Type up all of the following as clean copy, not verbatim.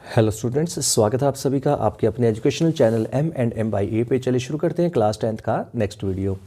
Hello students, स्वागत है आप सभी का आपके अपने educational channel M&M by A पे। चलिए शुरू करते हैं क्लास 10th का नेक्स्ट वीडियो।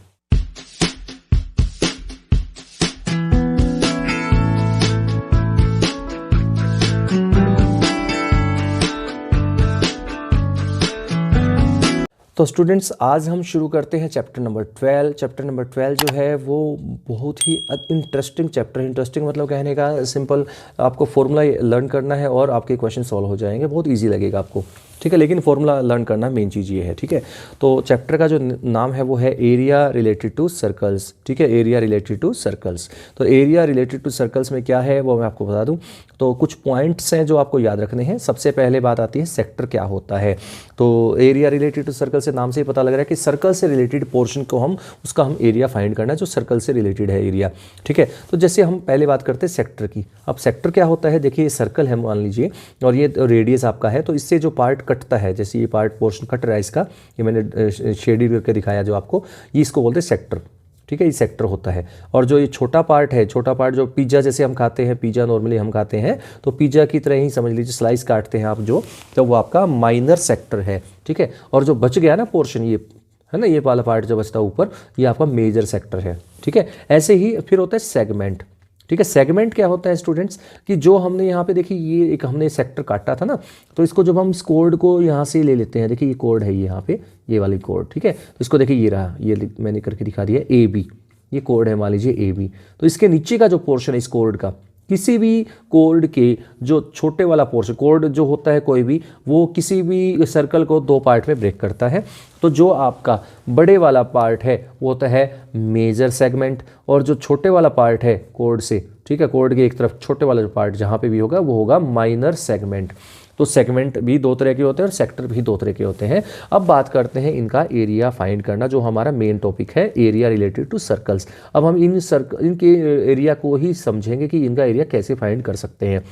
तो स्टूडेंट्स, आज हम शुरू करते हैं चैप्टर नंबर 12। चैप्टर नंबर 12 जो है वो बहुत ही इंटरेस्टिंग चैप्टर। इंटरेस्टिंग मतलब कहने का सिंपल, आपको फॉर्मूला लर्न करना है और आपके क्वेश्चन सॉल्व हो जाएंगे, बहुत इजी लगेगा आपको, ठीक है। लेकिन फॉर्मूला लर्न करना मेन चीज़ ये है, ठीक है। तो चैप्टर का जो नाम है वो है एरिया रिलेटेड टू सर्कल्स, ठीक है। Area related to circles. तो एरिया रिलेटेड टू सर्कल्स में क्या है वो मैं आपको बता दूं। तो कुछ पॉइंट्स हैं जो आपको याद रखने हैं। सबसे पहले बात आती है सेक्टर क्या होता है। तो एरिया रिलेटेड टू सर्कल से नाम से ही पता लग रहा है कि सर्कल से रिलेटेड पोर्शन को उसका हम एरिया फाइंड करना है, जो सर्कल से रिलेटेड है एरिया, ठीक है। तो जैसे हम पहले बात करते हैं सेक्टर की। अब सेक्टर क्या होता है, देखिए ये सर्कल है मान लीजिए, और ये रेडियस आपका है। तो इससे जो पार्ट कटता है, जैसे ये पार्ट पोर्शन कट रहा है इसका, ये मैंने शेडिंग करके दिखाया जो आपको, ये इसको बोलते हैं सेक्टर, ठीक है। ये सेक्टर होता है। और जो ये छोटा पार्ट है, छोटा पार्ट जो पिज़्ज़ा जैसे हम खाते हैं, पिज़्ज़ा नॉर्मली हम खाते हैं, तो पिज़्ज़ा की तरह ही समझ लीजिए, स्लाइस काटते हैं आप जो, तो वो आपका माइनर सेक्टर है, ठीक है। और जो बच गया ना पोर्शन, ये है ना, ये वाला पार्ट जो बचता है ऊपर, ये आपका मेजर सेक्टर है, ठीक है। ऐसे ही फिर होता है सेगमेंट, ठीक है। सेगमेंट क्या होता है स्टूडेंट्स, कि जो हमने यहाँ पे देखिए ये एक हमने सेक्टर काटा था ना, तो इसको जब हम इस कोड को यहाँ से ले लेते हैं, देखिए ये कोड है यहाँ पे, ये वाली कोड, ठीक है। तो इसको देखिए ये रहा, ये मैंने करके दिखा दिया AB, ये कोड है मान लीजिए AB। तो इसके नीचे का जो पोर्शन है इस कोड का, किसी भी कोड के जो छोटे वाला पोर्शन, कोड जो होता है कोई भी, वो किसी भी सर्कल को दो पार्ट में ब्रेक करता है। तो जो आपका बड़े वाला पार्ट है वो होता है मेजर सेगमेंट, और जो छोटे वाला पार्ट है कोड से, ठीक है, कोड के एक तरफ छोटे वाला जो पार्ट जहाँ पे भी होगा वो होगा माइनर सेगमेंट। तो सेगमेंट भी दो तरह के होते हैं और सेक्टर भी दो तरह के होते हैं। अब बात करते हैं इनका एरिया फाइंड करना, जो हमारा मेन टॉपिक है, एरिया रिलेटेड टू सर्कल्स। अब हम इनके एरिया को ही समझेंगे कि इनका एरिया कैसे फाइंड कर सकते हैं।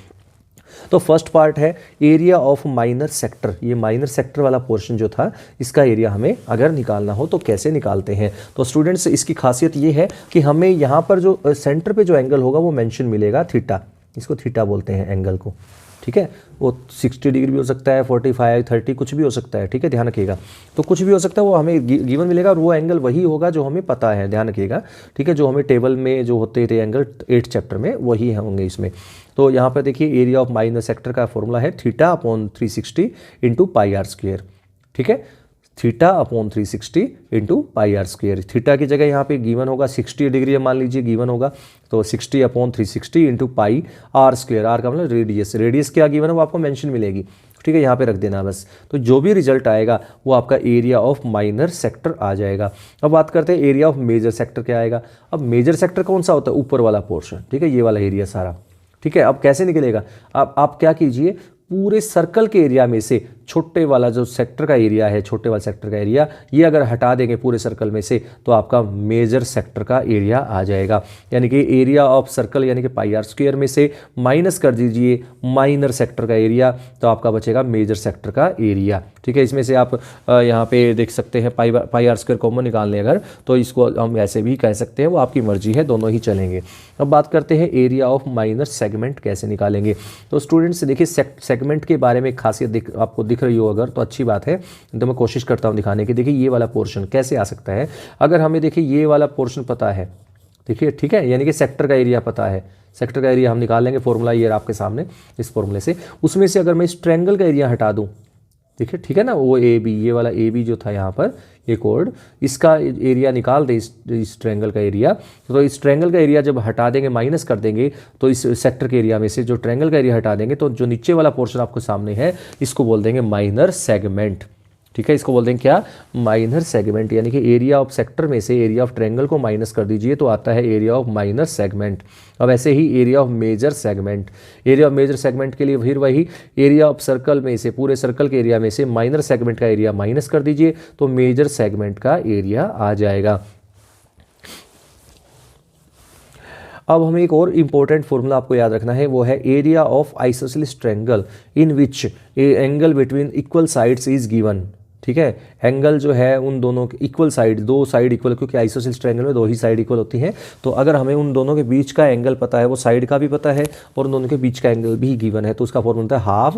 तो फर्स्ट पार्ट है एरिया ऑफ माइनर सेक्टर। ये माइनर सेक्टर वाला पोर्शन जो था, इसका एरिया हमें अगर निकालना हो तो कैसे निकालते हैं। तो स्टूडेंट्स, इसकी खासियत ये है कि हमें यहाँ पर जो सेंटर पे जो एंगल होगा वो मेंशन मिलेगा, थीटा, इसको थीटा बोलते हैं एंगल को, ठीक है। वो 60 डिग्री भी हो सकता है, 45, 30 कुछ भी हो सकता है, ठीक है, ध्यान रखिएगा। तो कुछ भी हो सकता है, वो हमें गिवन मिलेगा, और वो एंगल वही होगा जो हमें पता है, ध्यान रखिएगा, ठीक है। जो हमें टेबल में जो होते थे एंगल 8 चैप्टर में, वही होंगे इसमें। तो यहाँ पर देखिए एरिया ऑफ माइनर सेक्टर का फॉर्मूला है θ/360 इंटू πr², ठीक है। θ/360 इंटू πr²। थीटा की जगह यहाँ पे गिवन होगा 60 डिग्री, मान लीजिए गिवन होगा, तो 60/360 इंटू πr²। आर का मतलब रेडियस, रेडियस क्या गिवन है वो आपको मेंशन मिलेगी, ठीक है, यहाँ पे रख देना बस। तो जो भी रिजल्ट आएगा वो आपका एरिया ऑफ माइनर सेक्टर आ जाएगा। अब बात करते हैं एरिया ऑफ मेजर सेक्टर क्या आएगा। अब मेजर सेक्टर कौन सा होता है, ऊपर वाला पोर्शन, ठीक है, ये वाला एरिया सारा, ठीक है। अब कैसे निकलेगा, अब आप क्या कीजिए, पूरे सर्कल के एरिया में से छोटे वाला जो सेक्टर का एरिया है, छोटे वाला सेक्टर का एरिया, ये अगर हटा देंगे पूरे सर्कल में से, तो आपका मेजर सेक्टर का एरिया आ जाएगा। यानी कि एरिया ऑफ सर्कल यानी कि πr² में से माइनस कर दीजिए माइनर सेक्टर का एरिया, तो आपका बचेगा मेजर सेक्टर का एरिया, ठीक है। इसमें से आप यहाँ पे देख सकते हैं πr² कॉमन निकाल लें अगर, तो इसको हम ऐसे भी कह सकते हैं, वो आपकी मर्जी है, दोनों ही चलेंगे। अब बात करते हैं एरिया ऑफ माइनर सेगमेंट कैसे निकालेंगे। तो स्टूडेंट्स देखिए, सेगमेंट के बारे में खासियत आपको दिख रही हो अगर, तो अच्छी बात है, तो मैं कोशिश करता हूँ दिखाने की। देखिए ये वाला पोर्शन कैसे आ सकता है, अगर हमें देखिए ये वाला पोर्शन पता है, देखिए, ठीक है, यानी कि सेक्टर का एरिया पता है, सेक्टर का एरिया हम निकालेंगे, फॉर्मूला ये आपके सामने, इस फॉर्मूले से, उसमें से अगर मैं इस ट्रायंगल का एरिया हटा दूँ, देखिए, ठीक है ना, वो AB, ये वाला AB जो था यहाँ पर, ये कोड, इसका एरिया निकाल दे, इस ट्रायंगल का एरिया। तो इस ट्रायंगल का एरिया जब हटा देंगे, माइनस कर देंगे, तो इस सेक्टर के एरिया में से जो ट्रायंगल का एरिया हटा देंगे, तो जो नीचे वाला पोर्शन आपको सामने है, इसको बोल देंगे माइनर सेगमेंट, ठीक है। इसको बोल देंगे क्या, माइनर सेगमेंट। यानी कि एरिया ऑफ सेक्टर में से एरिया ऑफ ट्रायंगल को माइनस कर दीजिए, तो आता है एरिया ऑफ माइनर सेगमेंट। अब ऐसे ही area of major segment, area of major segment के लिए फिर वही, एरिया ऑफ सर्कल में से, पूरे सर्कल के एरिया में से माइनर सेगमेंट का एरिया माइनस कर दीजिए, तो मेजर सेगमेंट का एरिया आ जाएगा। अब हमें एक और इम्पोर्टेंट फॉर्मूला आपको याद रखना है, वो है area of isosceles triangle in which angle between equal sides is given, ठीक है। एंगल जो है उन दोनों के इक्वल साइड, दो साइड इक्वल, क्योंकि आइसोसेलेस ट्रायंगल में दो ही साइड इक्वल होती हैं। तो अगर हमें उन दोनों के बीच का एंगल पता है, वो साइड का भी पता है और उन दोनों के बीच का एंगल भी गिवन है, तो उसका फॉर्मूला होता है हाफ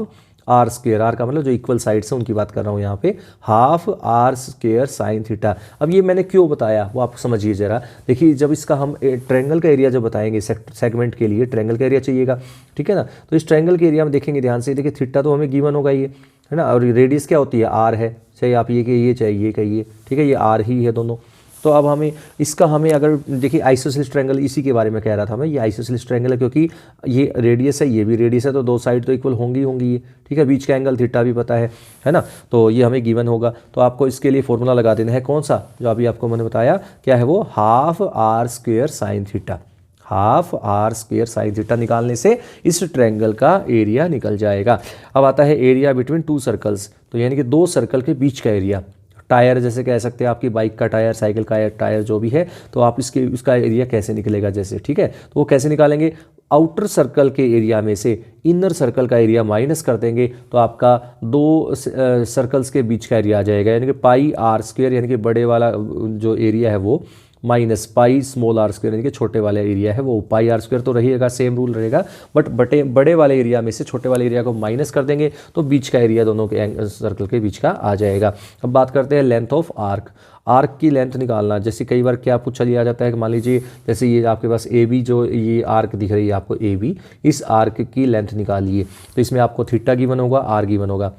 आर स्क्वायर, आर का मतलब जो इक्वल साइड्स है उनकी बात कर रहा हूँ यहाँ पे, half R square sine theta. अब ये मैंने क्यों बताया वो आप समझिए जरा। देखिए जब इसका हम ट्रायंगल का एरिया जो बताएंगे सेगमेंट के लिए ट्रायंगल का एरिया चाहिएगा, ठीक है ना। तो इस ट्रायंगल के एरिया में देखेंगे ध्यान से, देखिए थीटा तो हमें गिवन होगा ये, है ना, और रेडियस क्या होती है, आर है, चाहे आप ये कहिए चाहे ये कहिए, ठीक है, ये आर ही है दोनों। तो अब हमें इसका हमें अगर देखिए आइसोसेलेस ट्रायंगल, इसी के बारे में कह रहा था मैं, ये आइसोसेलेस ट्रायंगल है क्योंकि ये रेडियस है ये भी रेडियस है, तो दो साइड तो इक्वल होंगी होंगी ये, ठीक है। बीच का एंगल थीटा भी पता है ना, तो ये हमें गिवन होगा। तो आपको इसके लिए फॉर्मूला लगा देना है, कौन सा, जो अभी आपको मैंने बताया, क्या है वो, half R square sine theta. Half R square sine theta निकालने से इस ट्रायंगल का एरिया निकल जाएगा। अब आता है एरिया बिटवीन टू सर्कल्स, तो यानी कि दो सर्कल के बीच का एरिया। टायर जैसे कह सकते हैं आपकी बाइक का टायर, साइकिल का टायर जो भी है, तो आप इसका एरिया कैसे निकलेगा जैसे, ठीक है। तो वो कैसे निकालेंगे, आउटर सर्कल के एरिया में से इनर सर्कल का एरिया माइनस कर देंगे, तो आपका दो सर्कल्स के बीच का एरिया आ जाएगा, यानी कि पाई आर स्क्वायर, यानी कि बड़े वाला जो एरिया है वो, minus pi small R square, यानी कि छोटे वाला एरिया है वो, पाई आर स्क्वायर तो रहेगा, सेम रूल रहेगा, बट बड़े वाले एरिया में से छोटे वाले एरिया को माइनस कर देंगे, तो बीच का एरिया दोनों के सर्कल के बीच का आ जाएगा। अब बात करते हैं लेंथ ऑफ आर्क। आर्क की लेंथ निकालना, जैसे कई बार क्या पूछा लिया जाता है कि मान लीजिए जैसे ये आपके पास ए बी, जो ये आर्क दिख रही है आपको ए बी, इस आर्क की लेंथ निकालिए, तो इसमें आपको थीटा गिवन होगा, आर गिवन होगा।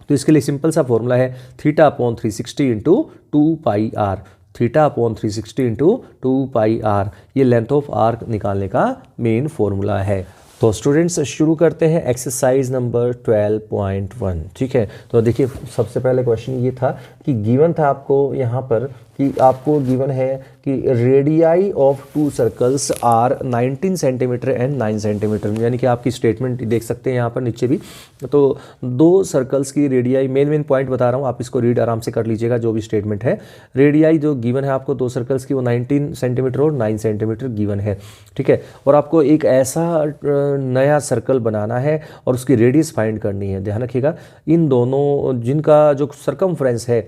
तो इसके लिए सिंपल सा फॉर्मूला है theta upon 360 into 2 pi R, theta upon 360 into 2 pi R, ये लेंथ ऑफ आर्क निकालने का मेन फॉर्मूला है। तो स्टूडेंट्स शुरू करते हैं एक्सरसाइज नंबर 12.1, ठीक है। तो देखिए सबसे पहले क्वेश्चन ये था कि गिवन था आपको यहाँ पर कि आपको गिवन है कि radii of two circles are 19 centimetre and 9 centimetre, यानी कि आपकी स्टेटमेंट देख सकते हैं यहाँ पर नीचे भी। तो दो सर्कल्स की रेडियाई, मेन पॉइंट बता रहा हूँ, आप इसको रीड आराम से कर लीजिएगा, जो भी स्टेटमेंट है। रेडियाई जो गिवन है आपको दो सर्कल्स की, वो 19 सेंटीमीटर और 9 सेंटीमीटर गिवन है, ठीक है। और आपको एक ऐसा नया सर्कल बनाना है और उसकी रेडियस फाइंड करनी है। ध्यान रखिएगा इन दोनों जिनका जो सरकमफ्रेंस है,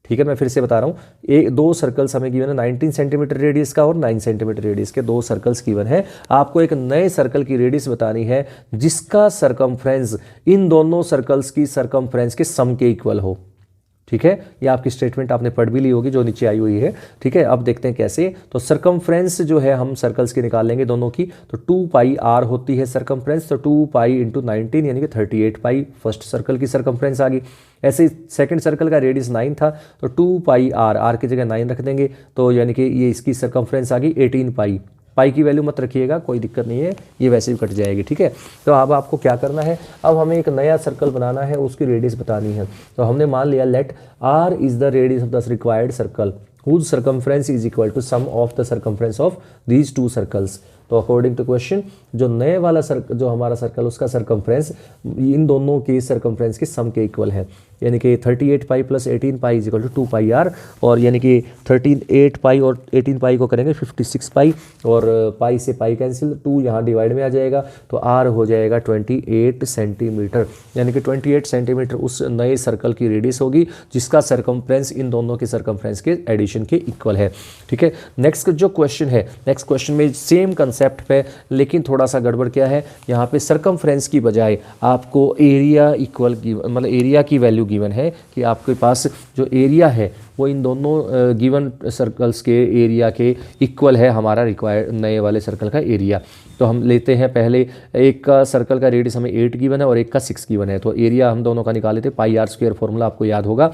ठीक है, मैं फिर से बता रहा हूँ, दो सर्कल्स हमें गिवन है 19 सेंटीमीटर रेडियस का और 9 सेंटीमीटर रेडियस के दो सर्कल्स गिवन है। आपको एक नए सर्कल की रेडियस बतानी है जिसका सरकमफ्रेंस इन दोनों सर्कल्स की सरकमफ्रेंस के सम के इक्वल हो, ठीक है। ये आपकी स्टेटमेंट आपने पढ़ भी ली होगी जो नीचे आई हुई है, ठीक है। अब देखते हैं कैसे। तो सरकमफ्रेंस जो है हम सर्कल्स की निकाल लेंगे दोनों की, तो 2 पाई आर होती है सरकमफ्रेंस, तो 2 पाई इंटू 19 यानी कि 38 पाई फर्स्ट सर्कल की सरकमफ्रेंस आ गई। ऐसे सेकंड सर्कल का रेडियस 9 था, तो 2 पाई आर, आर की जगह 9 रख देंगे, तो यानी कि ये इसकी सरकमफ्रेंस आ गई 18 पाई। पाई की वैल्यू मत रखिएगा, कोई दिक्कत नहीं है, ये वैसे भी कट जाएगी, ठीक है। तो अब आपको क्या करना है, अब हमें एक नया सर्कल बनाना है, उसकी रेडियस बतानी है। तो हमने मान लिया let R is the radius of the required circle whose circumference is equal to sum of the circumference of these two circles। तो अकॉर्डिंग टू क्वेश्चन जो नए वाला सर्कल, जो हमारा सर्कल, उसका सरकमफ्रेंस इन दोनों के सरकमफ्रेंस के सम के इक्वल है, यानी कि 38 pi plus 18 pi is equal to 2 pi R, और यानी कि 38 पाई और 18 पाई को करेंगे 56 पाई, और पाई से पाई कैंसिल, 2 यहाँ डिवाइड में आ जाएगा, तो आर हो जाएगा 28 सेंटीमीटर, यानी कि 28 सेंटीमीटर उस नए सर्कल की रेडियस होगी जिसका सरकमफ्रेंस इन दोनों के सरकमफ्रेंस के एडिशन के इक्वल है, ठीक है। नेक्स्ट जो क्वेश्चन है, नेक्स्ट क्वेश्चन में सेम कंसेप्ट पे, लेकिन थोड़ा सा गड़बड़ क्या है, यहाँ पे सरकमफ्रेंस की बजाय आपको एरिया इक्वल, मतलब एरिया की वैल्यू गिवन है कि आपके पास जो एरिया है वो इन दोनों गिवन सर्कल्स के एरिया के इक्वल है, हमारा रिक्वायर्ड नए वाले सर्कल का एरिया। तो हम लेते हैं पहले, एक का सर्कल का रेडियस हमें 8 गिवन है और एक का 6 गिवन है, तो एरिया हम दोनों का निकाल लेते हैं। पाई आर स्क्वायर फॉर्मूला आपको याद होगा,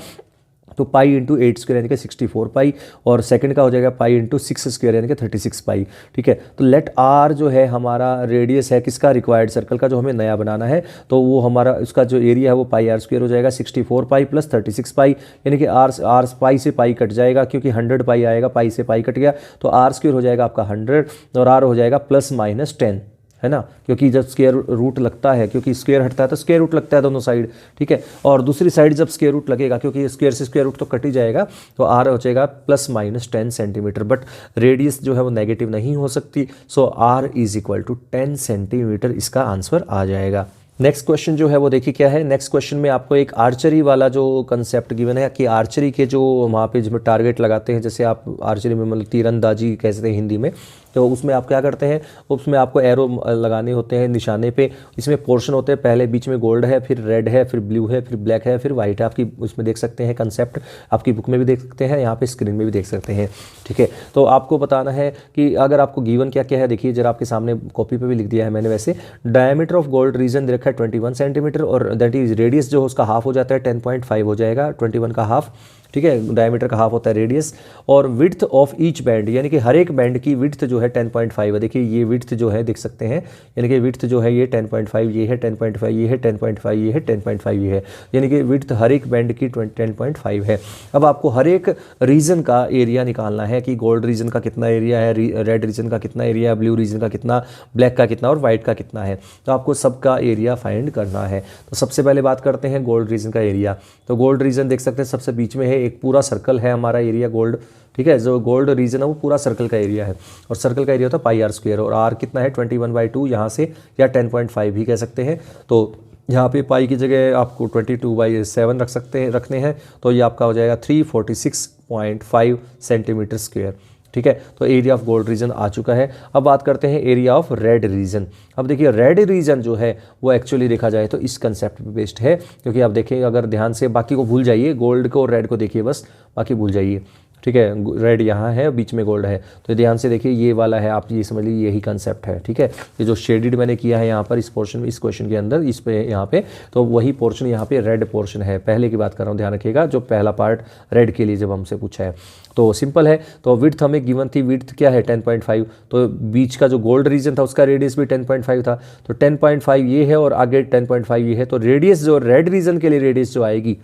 तो पाई इंटू 8 स्क्वायर यानी कि 64 पाई, और सेकंड का हो जाएगा पाई इंटू 6 स्क्वायर यानी कि 36 पाई, ठीक है। तो लेट आर जो है हमारा रेडियस है किसका, रिक्वायर्ड सर्कल का, जो हमें नया बनाना है, तो वो हमारा उसका जो एरिया है वो पाई आर स्क्वायर हो जाएगा 64 पाई प्लस 36 पाई, यानी कि आर पाई से पाई कट जाएगा क्योंकि 100 पाई आएगा, पाई से पाई कट गया, तो आर स्क्वायर हो जाएगा आपका 100 और आर हो जाएगा प्लस माइनस 10, है ना, क्योंकि जब स्क्वायर रूट लगता है, क्योंकि स्क्वायर हटता है तो स्क्वायर रूट लगता है दोनों साइड, ठीक है। और दूसरी साइड जब स्क्वायर रूट लगेगा, क्योंकि स्क्वायर से स्क्वायर रूट तो कट ही जाएगा, तो आर हो जाएगा plus minus 10 centimetre, but radius जो है वो नेगेटिव नहीं हो सकती, so R is equal to 10 centimetre, इसका आंसर आ जाएगा। नेक्स्ट क्वेश्चन जो है वो देखिए क्या है। नेक्स्ट क्वेश्चन में आपको एक आर्चरी वाला जो कंसेप्ट गिवन है कि आर्चरी के जो वहाँ पे जिसमें टारगेट लगाते हैं, जैसे आप आर्चरी में मतलब तीरंदाजी कहते हैं हिंदी में, तो उसमें आप क्या करते हैं, उसमें आपको एरो लगाने होते हैं निशाने पे। इसमें पोर्शन होते हैं, पहले बीच में गोल्ड है, फिर रेड है, फिर ब्लू है, फिर ब्लैक है, फिर वाइट है। आपकी उसमें देख सकते हैं कंसेप्ट, आपकी बुक में भी देख सकते हैं, यहाँ पे स्क्रीन में भी देख सकते हैं। ठीक है, तो आपको बताना है कि अगर आपको गिवन क्या क्या है, देखिए जरा आपके सामने कॉपी पे भी लिख दिया है मैंने। वैसे डायमीटर ऑफ गोल्ड रीजन दे रखा है 21 सेंटीमीटर, और दैट इज रेडियस जो उसका हाफ हो जाता है 10.5 हो जाएगा, 21 का हाफ। ठीक है, डायमीटर का हाफ होता है रेडियस। और विड्थ ऑफ ईच बैंड, यानी कि हर एक बैंड की विड्थ जो है 10.5 है। देखिए ये विड्थ जो है देख सकते हैं, यानी कि विड्थ जो है ये 10.5, ये है 10.5, ये है 10.5, ये है 10.5, ये है, यानी कि विड्थ हर एक बैंड की 10.5 है। अब आपको हर एक रीजन का एरिया निकालना है कि गोल्ड रीजन का कितना एरिया है, रेड रीजन का कितना एरिया है, ब्लू रीजन का कितना, ब्लैक का कितना और वाइट का कितना है। तो आपको सबका एरिया फाइंड करना है। तो सबसे पहले बात करते हैं गोल्ड रीजन का एरिया। तो गोल्ड रीजन देख सकते हैं सबसे बीच में है, एक पूरा सर्कल है हमारा एरिया गोल्ड। ठीक है, जो गोल्ड रीजन है वो पूरा सर्कल का एरिया है, और सर्कल का एरिया होता है पाई आर स्क्वायर, और आर कितना है 21/2 यहाँ से, या 10.5 भी कह सकते हैं। तो यहाँ पे पाई की जगह आपको 22/7 रखने हैं, तो ये आपका हो जाएगा 346.5 सेंटीमीटर स्क्वायर। ठीक है, तो एरिया ऑफ गोल्ड रीजन आ चुका है। अब बात करते हैं एरिया ऑफ रेड रीजन। अब देखिए रेड रीजन जो है वो एक्चुअली देखा जाए तो इस कंसेप्ट पे बेस्ड है, क्योंकि आप देखें अगर ध्यान से, बाकी को भूल जाइए, गोल्ड को और रेड को देखिए बस, बाकी भूल जाइए। ठीक है, रेड यहाँ है, बीच में गोल्ड है, तो ध्यान से देखिए ये वाला है, आप ये समझ लीजिए यही कंसेप्ट है। ठीक है, ये जो शेडेड मैंने किया है यहाँ पर इस पोर्शन में, इस क्वेश्चन के अंदर, इस पे यहाँ पे, तो वही पोर्शन यहाँ पे रेड पोर्शन है। पहले की बात कर रहा हूँ, ध्यान रखिएगा, जो पहला पार्ट रेड के लिए जब हमसे पूछा है। तो सिंपल है, तो विड्थ हमें गिवन थी, विड्थ क्या है 10.5, तो बीच का जो गोल्ड रीजन था उसका रेडियस भी 10.5 था, तो 10.5 ये है और आगे 10.5 ये है। तो रेडियस जो रेड रीजन के लिए रेडियस जो आएगी,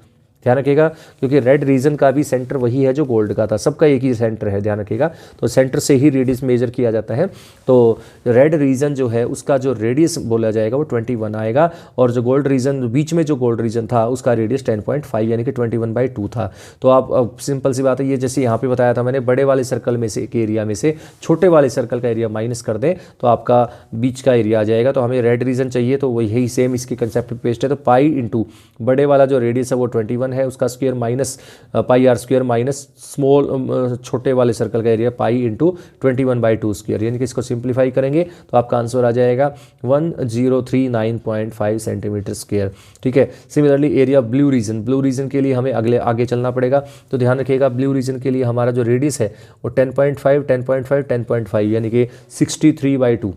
ध्यान रखिएगा, क्योंकि रेड रीजन का भी सेंटर वही है जो गोल्ड का था, सबका एक ही सेंटर है, ध्यान रखिएगा। तो सेंटर से ही रेडियस मेजर किया जाता है। तो रेड रीजन जो है उसका जो रेडियस बोला जाएगा वो 21 आएगा, और जो गोल्ड रीजन, बीच में जो गोल्ड रीजन था उसका रेडियस 10.5 यानी कि 21/2 था। तो आप सिंपल सी बात है, ये जैसे यहाँ पे बताया था मैंने, बड़े वाले सर्कल में से एक एरिया में से छोटे वाले सर्कल का एरिया माइनस कर दें तो आपका बीच का एरिया आ जाएगा। तो हमें रेड रीजन चाहिए, तो वही सेम इसके कंसेप्ट पे बेस्ड है। तो पाई इंटू बड़े वाला जो रेडियस है वो 21 है, उसका square minus pi R square minus small छोटे वाले सर्कल का एरिया पाई इंटू 21/2 स्क्वायर, यानी कि इसको सिंप्लीफाई करेंगे तो आपका आंसर आ जाएगा 1039.5 सेंटीमीटर स्क्वायर। ठीक है, similarly area blue region, blue region के लिए हमें आगे चलना पड़ेगा। तो ध्यान रखिएगा, ब्लू रीजन के लिए हमारा जो रेडियस है वो 10.5 यानी कि 63/2।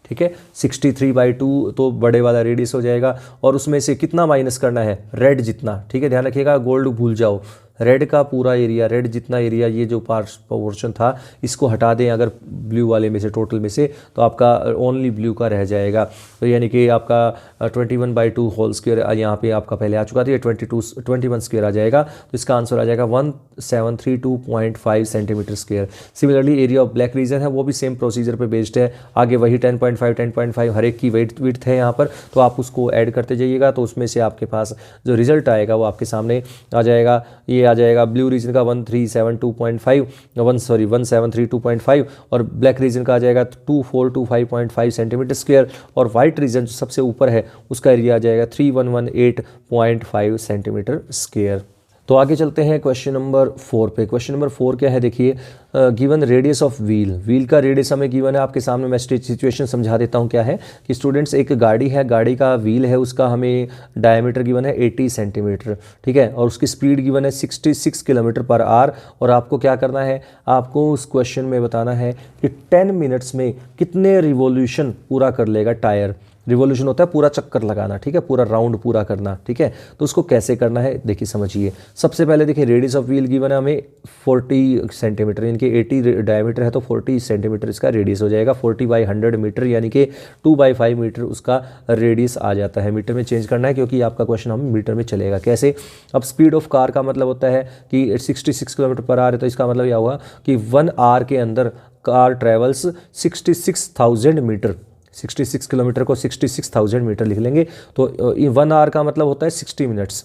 ठीक है, 63/2 तो बड़े वाला रेडियस हो जाएगा, और उसमें से कितना माइनस करना है, रेड जितना। ठीक है, ध्यान रखिएगा, गोल्ड भूल जाओ, रेड का पूरा एरिया, रेड जितना एरिया, ये जो पोर्शन था इसको हटा दें अगर ब्लू वाले में से, टोटल में से, तो आपका ओनली ब्लू का रह जाएगा। तो यानी कि आपका 21/2 होल स्क्वायर यहाँ पे आपका पहले आ चुका था, ये 21 स्क्वायर आ जाएगा। तो इसका आंसर आ जाएगा 1732.5 centimetre square. Similarly area of black reason है, वो भी सेम प्रोसीजर पे बेस्ड है, आगे वही 10.5 हर एक की विड्थ है यहाँ पर, तो आप उसको ऐड करते जाइएगा, तो उसमें से आपके पास जो रिजल्ट आएगा वो आपके सामने आ जाएगा। ये आ जाएगा ब्लू रीजन का 1732.5 और ब्लैक रीजन का आ जाएगा 2425.5 सेंटीमीटर स्क्वायर, और वाइट रीजन जो सबसे ऊपर है उसका एरिया आ जाएगा 3118.5 सेंटीमीटर स्क्वायर। तो आगे चलते हैं क्वेश्चन नंबर 4 पे। क्वेश्चन नंबर 4 क्या है, देखिए, गिवन रेडियस ऑफ व्हील का रेडियस हमें गिवन है। आपके सामने मैं सिचुएशन समझा देता हूँ क्या है कि स्टूडेंट्स, एक गाड़ी है, गाड़ी का व्हील है, उसका हमें डायमीटर गिवन है 80 सेंटीमीटर। ठीक है, और उसकी स्पीड गिवन है 66 km/h, और आपको क्या करना है, आपको उस क्वेश्चन में बताना है कि 10 मिनट्स में कितने रिवॉल्यूशन पूरा कर लेगा टायर। रिवॉल्यूशन होता है पूरा चक्कर लगाना, ठीक है, पूरा राउंड पूरा करना। ठीक है, तो उसको कैसे करना है देखिए, समझिए। सबसे पहले देखिए, रेडियस ऑफ व्हील गिवन है हमें 40 सेंटीमीटर, यानी कि 80 डायमीटर है तो 40 सेंटीमीटर इसका रेडियस हो जाएगा। 40/100 मीटर, यानी कि 2/5 मीटर उसका रेडियस आ जाता है। मीटर में चेंज करना है क्योंकि आपका क्वेश्चन हम मीटर में चलेगा। कैसे, अब स्पीड ऑफ कार का मतलब होता है कि 66 km/h है, तो इसका मतलब यह हुआ कि 1 आवर के अंदर कार ट्रेवल्स 66,000 मीटर। 66 किलोमीटर को 66,000 मीटर लिख लेंगे, तो 1 आवर का मतलब होता है 60 मिनट्स।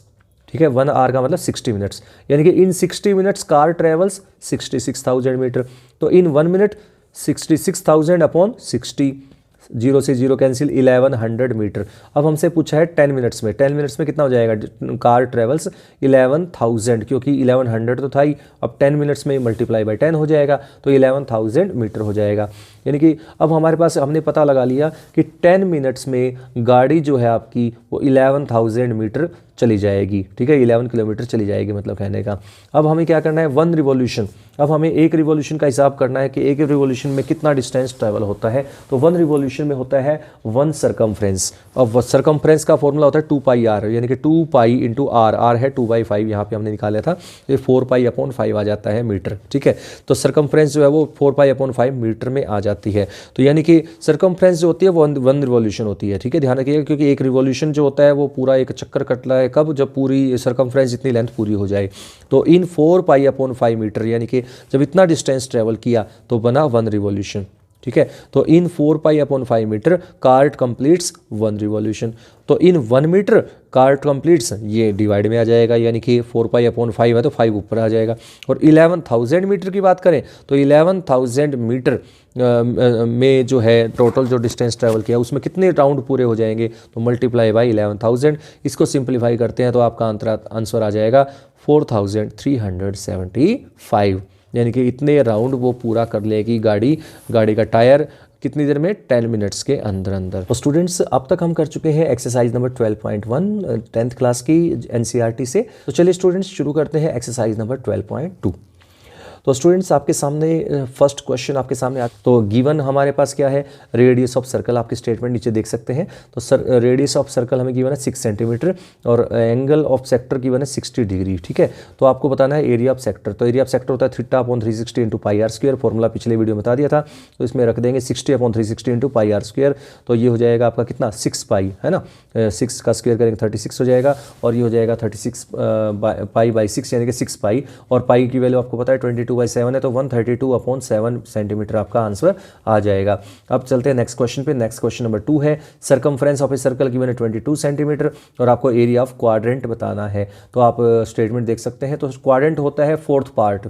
ठीक है, 1 आवर का मतलब 60 मिनट्स, यानी कि इन 60 मिनट्स कार ट्रेवल्स 66,000 मीटर। तो इन 1 मिनट 66,000 अपॉन 60, जीरो से जीरो कैंसिल, 1100 मीटर। अब हमसे पूछा है 10 मिनट्स में, 10 मिनट्स में कितना हो जाएगा, कार ट्रेवल्स 11,000, क्योंकि 1100 तो था ही, अब 10 मिनट्स में मल्टीप्लाई बाय 10 हो जाएगा तो 11,000 मीटर हो जाएगा। यानी कि अब हमारे पास हमने पता लगा लिया कि 10 मिनट्स में गाड़ी जो है आपकी वो 11,000 मीटर चली जाएगी, ठीक है, 11 किलोमीटर चली जाएगी मतलब कहने का। अब हमें क्या करना है, 1 रिवॉल्यूशन। अब हमें एक रिवॉल्यूशन का हिसाब करना है कि एक रिवॉल्यूशन में कितना डिस्टेंस ट्रैवल होता है। तो 1 रिवॉल्यूशन में होता है 1 सर्कमफ्रेंस। अब सर्कमफ्रेंस का फॉर्मूला होता है 2 पाई आर, यानी कि 2 पाई इंटू आर, आर है 2/5 यहाँ पे हमने निकाला था, तो 4 पाई अपॉन 5 आ जाता है मीटर, ठीक है। तो सर्कमफ्रेंस जो है वो 4 पाई अपॉन 5 मीटर में आ जाती है। तो यानी कि सर्कमफ्रेंस जो होती है वो 1 रिवॉल्यूशन होती है, ठीक है, ध्यान रखिएगा, क्योंकि एक रिवॉल्यूशन जो होता है वो पूरा एक चक्कर कटला है कब, जब पूरी सर्कमफ्रेंस इतनी लेंथ पूरी हो जाए। तो इन 4 पाई अपॉन 5 मीटर, यानी कि जब इतना डिस्टेंस ट्रेवल किया तो बना 1 रिवॉल्यूशन, ठीक है। तो in 4 pi upon 5 metre cart completes 1 revolution. तो इन 1 मीटर कार्ट कंप्लीट्स, ये डिवाइड में आ जाएगा, यानी कि 4 पाई अपॉन 5 है तो 5 ऊपर आ जाएगा। और 11,000 मीटर की बात करें तो 11,000 मीटर में जो है टोटल जो डिस्टेंस ट्रैवल किया उसमें कितने राउंड पूरे हो जाएंगे, तो मल्टीप्लाई बाई 11,000। इसको सिंप्लीफाई करते हैं तो आपका आंसर आ जाएगा 4,375, यानी कि इतने राउंड वो पूरा कर लेगी गाड़ी का टायर कितनी देर में, 10 मिनट्स के अंदर अंदर। तो स्टूडेंट्स अब तक हम कर चुके हैं एक्सरसाइज नंबर 12.1 10th क्लास की एनसीईआरटी से। तो चलिए स्टूडेंट्स शुरू करते हैं एक्सरसाइज नंबर 12.2। तो स्टूडेंट्स आपके सामने फर्स्ट क्वेश्चन आपके सामने तो गिवन हमारे पास क्या है, रेडियस ऑफ सर्कल, आपके स्टेटमेंट नीचे देख सकते हैं। तो रेडियस ऑफ सर्कल हमें गिवन है 6 सेंटीमीटर और एंगल ऑफ सेक्टर गिवन है 60 डिग्री, ठीक है। तो आपको बताना है एरिया ऑफ सेक्टर। तो एरिया ऑफ सेक्टर होता है theta upon 360 into pi R square, formula पिछले वीडियो में बता दिया था। तो इसमें रख देंगे 60 upon 360 into pi R square, तो ये हो जाएगा आपका कितना 6 पाई, है ना, 6 का स्क्वायर करेंगे 36 हो जाएगा, और ये हो जाएगा 36 पाई बाई 6 यानी कि 6 पाई, और पाई की वैल्यू आपको पता है 22/7 है, तो 132 अपॉन 7 सेंटीमीटर आपका आंसर आ जाएगा। अब चलते हैं नेक्स्ट क्वेश्चन पे। नेक्स्ट क्वेश्चन नंबर 2 है, circumference of a circle given है 22 सेंटीमीटर और आपको एरिया ऑफ क्वाड्रेंट बताना है। तो आप स्टेटमेंट देख सकते हैं। तो क्वाड्रेंट होता है फोर्थ पार्ट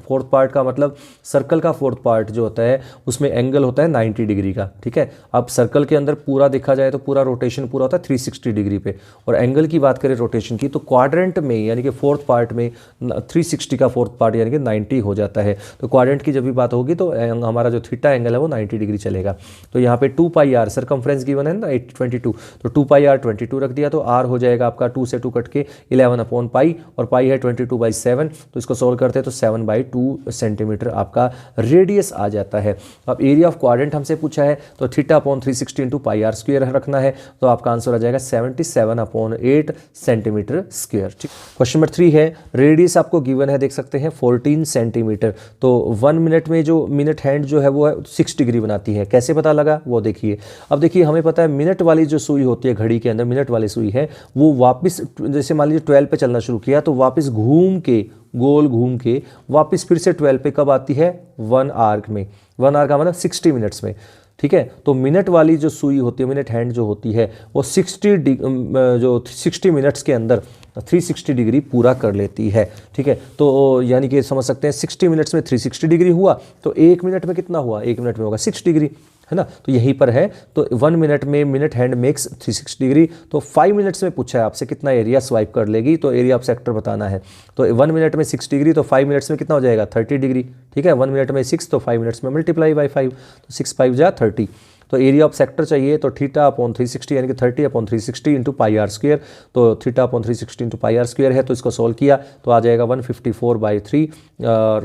का मतलब सर्कल का फोर्थ पार्ट जो होता है उसमें एंगल होता है 90 डिग्री का, ठीक है। अब सर्कल के अंदर पूरा देखा जाए तो पूरा रोटेशन पूरा होता है 360 डिग्री पे, और एंगल की बात करें रोटेशन की तो क्वाड्रेंट में यानी कि फोर्थ पार्ट में 360 का फोर्थ पार्ट यानी कि 90 हो जाता है। तो क्वाड्रेंट की जब भी बात होगी तो हमारा जो थीटा एंगल है वो 90 डिग्री चलेगा। तो यहाँ पे 2 पाई आर सर्कमफ्रेंस गिवन है ना 22, तो 2 पाई आर 22 रख दिया, तो आर हो जाएगा आपका 2 से 2 कट के 11 अपॉन पाई, और पाई है 22/7, तो इसको सोल्व करते हैं तो 7/2 सेंटीमीटर आपका रेडियस आ जाता है। अब एरिया ऑफ क्वाड्रेंट हमसे पूछा है तो theta upon 360 into pi R square रखना है, तो आपका आंसर आ जाएगा 77/8 सेंटीमीटर स्क्वायर। ठीक, क्वेश्चन नंबर 3 है, रेडियस आपको गिवन है देख सकते हैं 14 सेंटीमीटर। तो 1 मिनट में जो मिनट हैंड जो है वो है 6 डिग्री बनाती है। कैसे पता लगा वो देखिए। अब देखिए हमें पता है मिनट वाली जो सुई होती है घड़ी के अंदर, मिनट वाली सुई है वो वापस जैसे मान लीजिए 12 पे चलना शुरू किया तो वापस घूम के गोल घूम के वापस फिर से 12 पे कब आती है 1 आवर में। 1 आवर का मतलब 60 मिनट्स में, ठीक है। तो मिनट वाली जो सुई होती है मिनट हैंड जो होती है वो 60 मिनट्स के अंदर 360 डिग्री पूरा कर लेती है, ठीक है। तो यानी कि समझ सकते हैं 60 मिनट्स में 360 डिग्री हुआ तो 1 मिनट में कितना हुआ, 1 मिनट में होगा 6 डिग्री, है ना। तो यहीं पर है। तो 1 मिनट में मिनट हैंड मेक्स 360 डिग्री। तो 5 मिनट्स में पूछा है आपसे कितना एरिया स्वाइप कर लेगी, तो एरिया ऑफ सेक्टर बताना है। तो 1 मिनट में 6 डिग्री, तो 5 मिनट्स में कितना हो जाएगा 30 डिग्री, ठीक है। 1 मिनट में 6 तो 5 मिनट्स में मल्टीप्लाई बाई 5, तो 6 5 जा 30। तो एरिया ऑफ सेक्टर चाहिए तो थीटा अपॉन 360 यानी कि 30 upon 360 into pi R square. तो theta upon 360 into pi R square है, तो इसको सोल्व किया तो आ जाएगा 154/3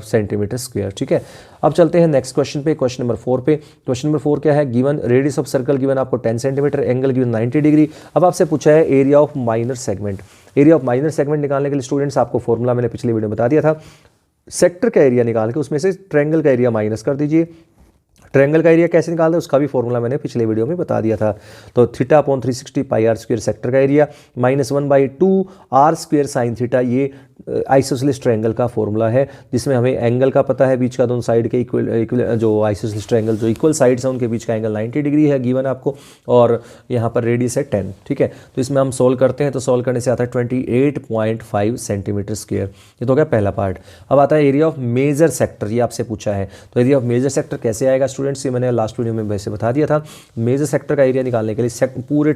सेंटीमीटर स्क्वायर, ठीक है। अब चलते हैं नेक्स्ट क्वेश्चन पे, क्वेश्चन नंबर 4 पे। क्वेश्चन नंबर 4 क्या है, given radius of circle given आपको 10 सेंटीमीटर, एंगल गिवन 90 डिग्री। अब आपसे पूछा है area of minor segment. Area of minor segment निकालने के लिए स्टूडेंट्स आपको फॉर्मूला मैंने पिछले वीडियो में बता दिया था। सेक्टर का एरिया निकाल के उसमें से ट्रायंगल का एरिया माइनस कर दीजिए। ट्रायंगल का एरिया कैसे निकालते हैं उसका भी फॉर्मूला मैंने पिछले वीडियो में बता दिया था। तो theta upon 360 pi R square sector का area -1/2 R square sine theta, ये आइसोसेलेस ट्रायंगल का फॉर्मूला है, जिसमें हमें एंगल का पता है बीच का, दोनों साइड के इक्वल जो आइसोसेलेस ट्रायंगल जो इक्वल साइड्स हैं उनके बीच का एंगल 90 डिग्री है गिवन आपको, और यहाँ पर रेडियस है 10। ठीक है, तो इसमें हम सोल्व करते हैं, तो सोल्व करने से आता है 28.5 सेंटीमीटर स्क्वायर। ये तो हो गया पहला पार्ट। अब आता है एरिया ऑफ मेजर सेक्टर, ये आपसे पूछा है। तो एरिया ऑफ मेजर सेक्टर कैसे आएगा स्टूडेंट्स, ये मैंने लास्ट वीडियो में वैसे बता दिया था। मेजर सेक्टर का एरिया निकालने के लिए पूरे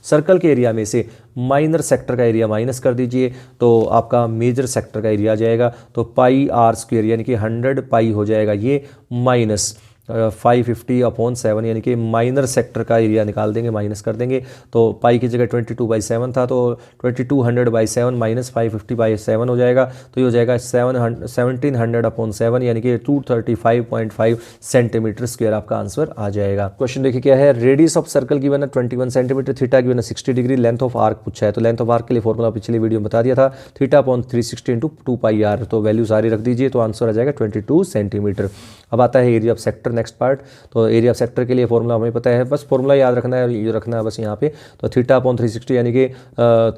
सर्कल के एरिया में से माइनर सेक्टर का एरिया माइनस कर दीजिए, तो आपका मेजर सेक्टर का एरिया आ जाएगा। तो पाई आर स्क्वायर यानी कि 100 पाई हो जाएगा ये, माइनस 550/7 यानी कि माइनर सेक्टर का एरिया निकाल देंगे, माइनस कर देंगे। तो पाई की जगह 22/7 था, तो 2200/7 माइनस 550/7 हो जाएगा। तो ये हो जाएगा 1700/7 यानी कि 235.5 सेंटीमीटर स्क्वायर आपका आंसर आ जाएगा। क्वेश्चन देखिए क्या है, रेडियस ऑफ सर्कल गिवन है 21 सेंटीमीटर, थीटा गिवन है 60 डिग्री, लेंथ ऑफ आर्क पूछा है। तो लेंथ ऑफ आर्क के लिए फॉर्मूला पिछली वीडियो में बता दिया था, θ/360 × 2πr। तो वैल्यू सारी रख दीजिए, तो आंसर आ जाएगा 22 सेंटीमीटर। अब आता है area of sector, next part. तो एरिया ऑफ सेक्टर के लिए फॉर्मूला हमें पता है, बस फॉर्मूला याद रखना है, ये रखना है बस यहाँ पे। तो θ/360 यानी कि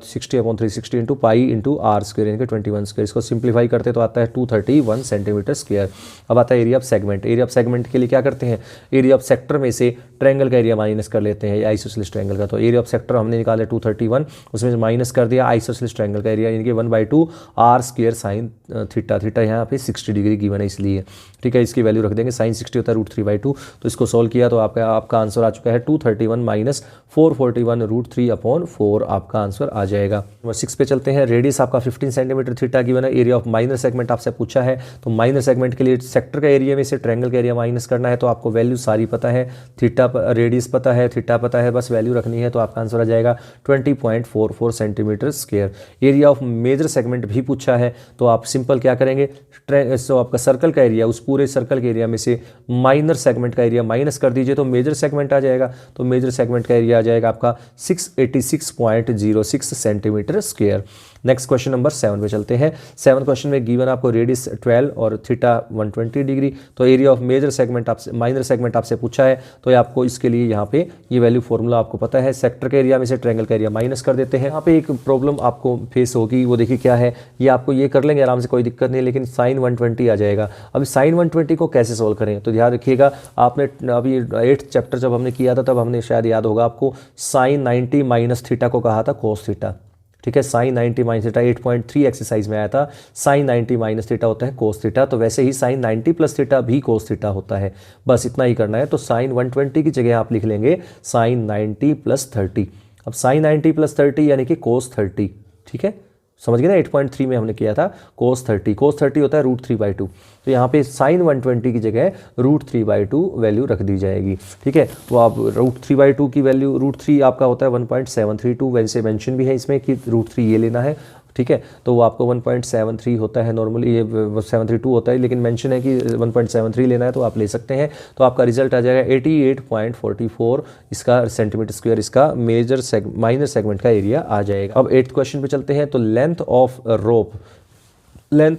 60/360 × पाई × r स्क्वायर यानी कि 21 स्क्वायर। इसको सिंप्लीफाई करते तो आता है 231 सेंटीमीटर स्क्वायर। अब आता है area of segment. Area of segment के लिए क्या करते हैं, एरिया ऑफ सेक्टर में से ट्रायंगल का एरिया माइनस कर लेते हैं, आइसोसेलेस ट्रायंगल का। तो एरिया ऑफ सेक्टर हमने निकाला 231, उसमें से माइनस कर दिया आइसोसेलेस ट्रायंगल का एरिया यानी कि 1/2 r square sine theta. Theta यहाँ पे 60 डिग्री गिवन है इसलिए। ठीक है, इसकी वैल्यू रख देंगे, साइन 60 होता है √3/2। तो इसको सोल्व किया तो आपका आंसर आ चुका है 231 माइनस 441 √3/4 आपका आंसर आ जाएगा। नंबर 6 पे चलते हैं। रेडियस आपका 15 सेंटीमीटर थीटा गिवन है। एरिया ऑफ माइनर सेगमेंट आपसे पूछा है, तो माइनर सेगमेंट के लिए सेक्टर का एरिया में से ट्रायंगल का एरिया माइनस करना है। तो आपको वैल्यू सारी पता है, थीटा रेडियस पता है, थीटा पता है, बस वैल्यू रखनी है। तो आपका आंसर आ जाएगा 20.44 centimetre square. Area of major segment भी पूछा है, तो आप सिंपल क्या करेंगे, तो आपका सर्कल का एरिया, उस पूरे सर्कल के एरिया में से माइनर सेगमेंट का एरिया माइनस कर दीजिए, तो मेजर सेगमेंट आ जाएगा। तो मेजर सेगमेंट का एरिया आ जाएगा आपका 686.06 centimetre square. Next question number 7 पे चलते हैं। 7 क्वेश्चन में गिवन आपको रेडियस 12 और थीटा 120 डिग्री। तो एरिया ऑफ मेजर सेगमेंट आपसे, माइनर सेगमेंट आपसे पूछा है, तो आपको इसके लिए यहाँ पे ये वैल्यू फॉर्मूला आपको पता है। सेक्टर के एरिया में से ट्रायंगल का एरिया माइनस कर देते हैं। यहाँ पे एक प्रॉब्लम आपको फेस होगी, वो देखिए क्या है, ये आपको ये कर लेंगे आराम से, कोई दिक्कत नहीं, लेकिन साइन 120 आ जाएगा। अब साइन 120 को कैसे सोल्व करें, तो ध्यान रखिएगा, आपने अभी 8th चैप्टर जब हमने किया था तब हमने शायद याद होगा आपको, साइन 90 माइनस थीटा को कहा था कोस थीटा। ठीक है, साइन 90 माइनस थीटा 8.3 एक्सरसाइज में आया था, साइन 90 माइनस थीटा होता है कोस थीटा। तो वैसे ही साइन 90 प्लस थीटा भी कोस थीटा होता है, बस इतना ही करना है। तो साइन 120 की जगह आप लिख लेंगे साइन 90 + 30। अब साइन 90 + 30 यानी कि कोस 30। ठीक है, समझ गए ना, 8.3 में हमने किया था कोस 30। कोस 30 होता है √3/2। तो यहाँ पे साइन 120 की जगह √3/2 वैल्यू रख दी जाएगी। ठीक है, तो आप √3/2 की वैल्यू, √3 आपका होता है 1.732, वैसे मेंशन भी है इसमें कि √3 ये लेना है। ठीक है, तो वो आपको 1.73 होता है नॉर्मली, ये 732 होता है, लेकिन मेंशन है कि 1.73 लेना है, तो आप ले सकते हैं। तो आपका रिजल्ट आ जाएगा 88.44 इसका सेंटीमीटर स्क्वायर, इसका माइनर सेगमेंट का एरिया आ जाएगा। अब 8th क्वेश्चन पे चलते हैं। तो लेंथ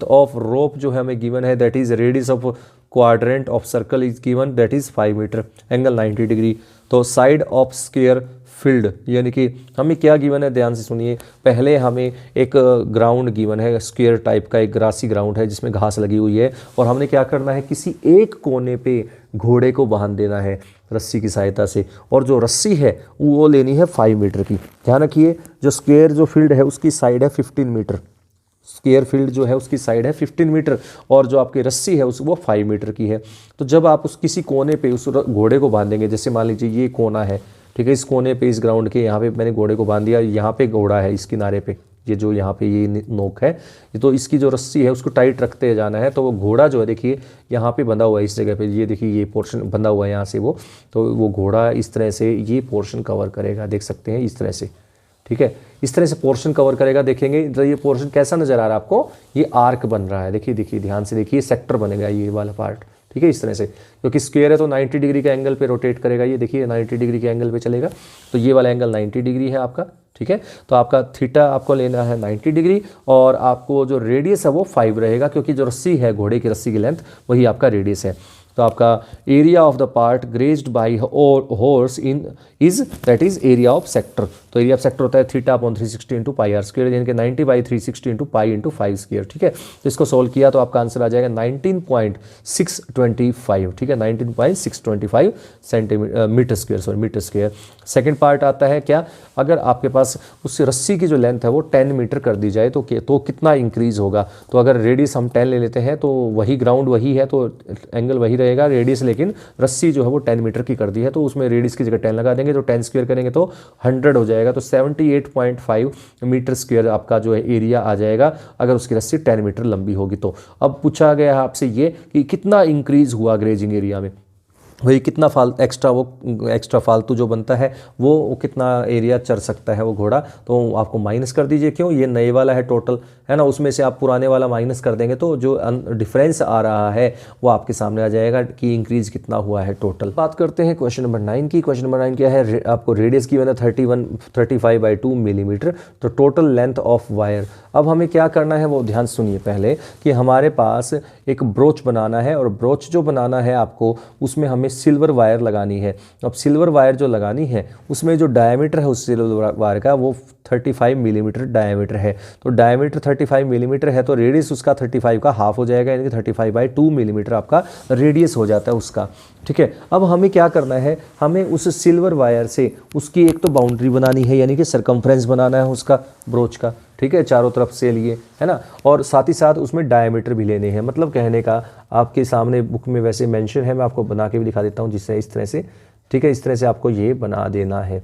ऑफ रोप जो है हमें गिवन है, that is radius of quadrant of circle is given, that is 5 metre, angle 90 degree. तो साइड ऑफ स्क्वायर फील्ड यानी कि हमें क्या गिवन है, ध्यान से सुनिए। पहले हमें एक ग्राउंड गिवन है, स्क्वायर टाइप का एक ग्रासी ग्राउंड है जिसमें घास लगी हुई है, और हमने क्या करना है, किसी एक कोने पे घोड़े को बांध देना है रस्सी की सहायता से, और जो रस्सी है वो लेनी है 5 मीटर की। ध्यान रखिए, जो स्क्वायर जो फील्ड है उसकी साइड है 15 मीटर, स्क्वायर फील्ड जो है उसकी साइड है 15 मीटर, और जो आपकी रस्सी है वो 5 मीटर की है। तो जब आप उस किसी कोने पे उस घोड़े को बांधेंगे, जैसे मान लीजिए ये कोना है, ठीक है, इस कोने पे, इस ग्राउंड के यहाँ पे मैंने घोड़े को बांध दिया, यहाँ पे घोड़ा है इस किनारे पे, ये जो यहाँ पे ये नोक है, तो इसकी जो रस्सी है उसको टाइट रखते जाना है। तो वो घोड़ा जो है देखिए यहाँ पे बंधा हुआ है इस जगह पे, ये देखिए ये पोर्शन बंधा हुआ है यहाँ से वो, तो वो घोड़ा इस तरह से ये पोर्शन कवर करेगा, देख सकते हैं इस तरह से। ठीक है, इस तरह से पोर्शन कवर करेगा। देखेंगे तो ये पोर्शन कैसा नजर आ रहा है आपको, ये आर्क बन रहा है, देखिए देखिए ध्यान से देखिए, सेक्टर बनेगा ये वाला पार्ट। ठीक है, इस तरह से, क्योंकि स्क्वायर है तो 90 डिग्री के एंगल पे रोटेट करेगा, ये देखिए 90 डिग्री के एंगल पे चलेगा, तो ये वाला एंगल 90 डिग्री है आपका। ठीक है, तो आपका थीटा आपको लेना है 90 डिग्री, और आपको जो रेडियस है वो 5 रहेगा, क्योंकि जो रस्सी है, घोड़े की रस्सी की लेंथ, वही आपका रेडियस है। तो आपका area of the part grazed by horse in is, that is area of sector. तो तो एरिया ऑफ सेक्टर होता है theta upon 360 into pi R square, यानी कि 90/360 इंटू पाई इंटू 5 स्क्वायर। ठीक है, तो इसको सोल्व किया तो आपका आंसर आ जाएगा 19.625। ठीक है, 19.625 मीटर स्क्वायर। सेकेंड पार्ट आता है क्या, अगर आपके पास उस रस्सी की जो लेंथ है वो 10 मीटर कर दी जाए तो कितना इंक्रीज होगा। तो अगर रेडियस हम 10 ले लेते हैं तो वही ग्राउंड वही है तो एंगल वही रहेगा, रेडियस लेकिन रस्सी जो है वो 10 मीटर की कर दी है, तो उसमें रेडियस की जगह 10 लगा देंगे तो 10 स्क्वायर करेंगे तो 100 हो जाएगा। तो 78.5 मीटर स्क्वायर आपका जो है एरिया आ जाएगा अगर उसकी रस्सी 10 मीटर लंबी होगी। तो अब पूछा गया है आपसे ये कि कितना इंक्रीज हुआ ग्रेजिंग एरिया में, वही कितना एक्स्ट्रा फालतू जो बनता है वो कितना एरिया चर सकता है वो घोड़ा, तो आपको माइनस कर दीजिए। क्यों, ये नए वाला है टोटल, है ना, उसमें से आप पुराने वाला माइनस कर देंगे तो जो डिफरेंस आ रहा है वो आपके सामने आ जाएगा कि इंक्रीज कितना हुआ है टोटल। बात करते हैं क्वेश्चन नंबर 9 की। क्वेश्चन नंबर 9 क्या है, आपको रेडियस की है 35/2 मिलीमीटर, तो टोटल लेंथ ऑफ वायर। अब हमें क्या करना है वो ध्यान सुनिए पहले कि हमारे पास एक ब्रोच बनाना है और ब्रोच जो बनाना है आपको उसमें हमें सिल्वर वायर लगानी है। अब सिल्वर वायर जो लगानी है उसमें जो डायमीटर है उस सिल्वर वायर का वो 35 मिलीमीटर डायमीटर है। तो डायमीटर 35 मिलीमीटर है तो रेडियस उसका 35 का हाफ हो जाएगा, यानी कि 35/2 मिलीमीटर आपका रेडियस हो जाता है उसका। ठीक है, अब हमें क्या करना है, हमें उस सिल्वर वायर से उसकी एक तो बाउंड्री बनानी है, यानी कि सरकमफ्रेंस बनाना है उसका ब्रोच का। ठीक है, चारों तरफ से लिए, है ना, और साथ ही साथ उसमें डायमीटर भी लेने हैं। मतलब कहने का आपके सामने बुक में वैसे मेंशन है, मैं आपको बना के भी दिखा देता हूँ जिससे इस तरह से, ठीक है, इस तरह से आपको ये बना देना है।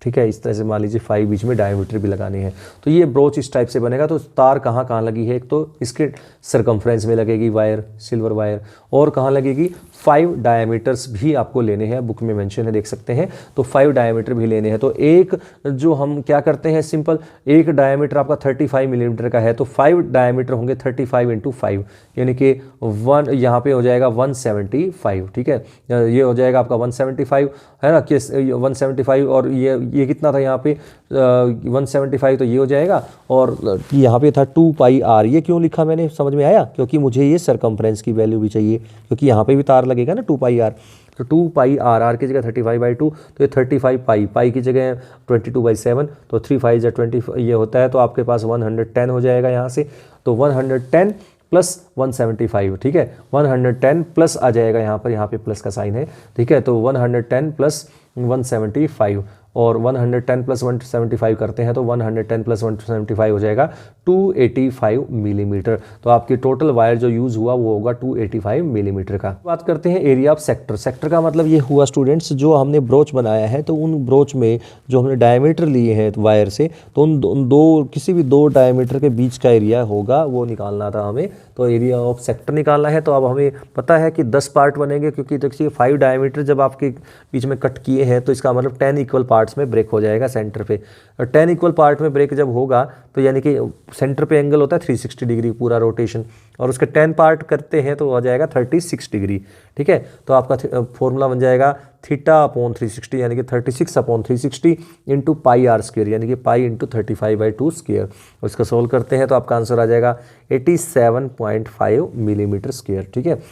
ठीक है, इस तरह से मान लीजिए 5 बीच में डायमीटर भी लगाने हैं। तो ये ब्रोच इस टाइप से बनेगा। तो तार कहाँ कहाँ लगी है, एक तो इसके सरकमफ्रेंस में लगेगी वायर, सिल्वर वायर, और कहाँ लगेगी 5 डायमीटर्स भी आपको लेने हैं, बुक में मेंशन है देख सकते हैं। तो 5 डायमीटर भी लेने हैं। तो एक जो हम क्या करते हैं सिंपल, एक डायमीटर आपका 35 मिलीमीटर का है तो 5 डायमीटर होंगे 35 इंटू 5, यानी कि 1 यहाँ पे हो जाएगा 175। ठीक है, ये हो जाएगा आपका 175, है ना, कि 175 और ये कितना था यहाँ पे 175, तो ये हो जाएगा। और यहाँ पे था 2 पाई आर। ये क्यों लिखा मैंने, समझ में आया, क्योंकि मुझे ये सरकमफ्रेंस की वैल्यू भी चाहिए, क्योंकि यहाँ पे भी तार लगेगा ना 2 पाई आर। तो 2 पाई आर की जगह 35/2, तो ये 35 पाई की जगह 22/7, तो 3 5 जा 20 ये होता है। तो आपके पास 110 हो जाएगा यहाँ से। तो 110 प्लस 175, ठीक है, 110 प्लस आ जाएगा यहाँ पे प्लस का साइन है। ठीक है, तो 110 प्लस 175 और 110 प्लस 175 करते हैं तो 110 प्लस 175 हो जाएगा 285 मिलीमीटर। तो आपकी टोटल वायर जो यूज़ हुआ वो होगा 285 मिलीमीटर का। बात करते हैं एरिया ऑफ सेक्टर। सेक्टर का मतलब ये हुआ स्टूडेंट्स, जो हमने ब्रोच बनाया है तो उन ब्रोच में जो हमने डायमीटर लिए हैं वायर से, तो उन किसी भी दो डायमीटर के बीच का एरिया होगा वो निकालना था हमें। तो एरिया ऑफ सेक्टर निकालना है। तो अब हमें पता है कि 10 पार्ट बनेंगे, क्योंकि देखिए 5 डायमीटर जब आपके बीच में कट किए हैं तो इसका मतलब 10 इक्वल पार्ट्स में ब्रेक हो जाएगा सेंटर पे। और 10 इक्वल पार्ट में ब्रेक जब होगा तो यानी कि सेंटर पे एंगल होता है 360 डिग्री पूरा रोटेशन, और उसके 10 पार्ट करते हैं तो हो जाएगा 36 डिग्री। ठीक है, तो आपका फॉर्मूला बन जाएगा θ/360, यानी कि 36/360 इंटू पाई आर स्क्वेयर, यानी कि पाई इंटू 35/2 स्क्वेयर। उसको सोल्व करते हैं तो आपका आंसर आ जाएगा 87.5 मिलीमीटर स्क्वेयर। ठीक है,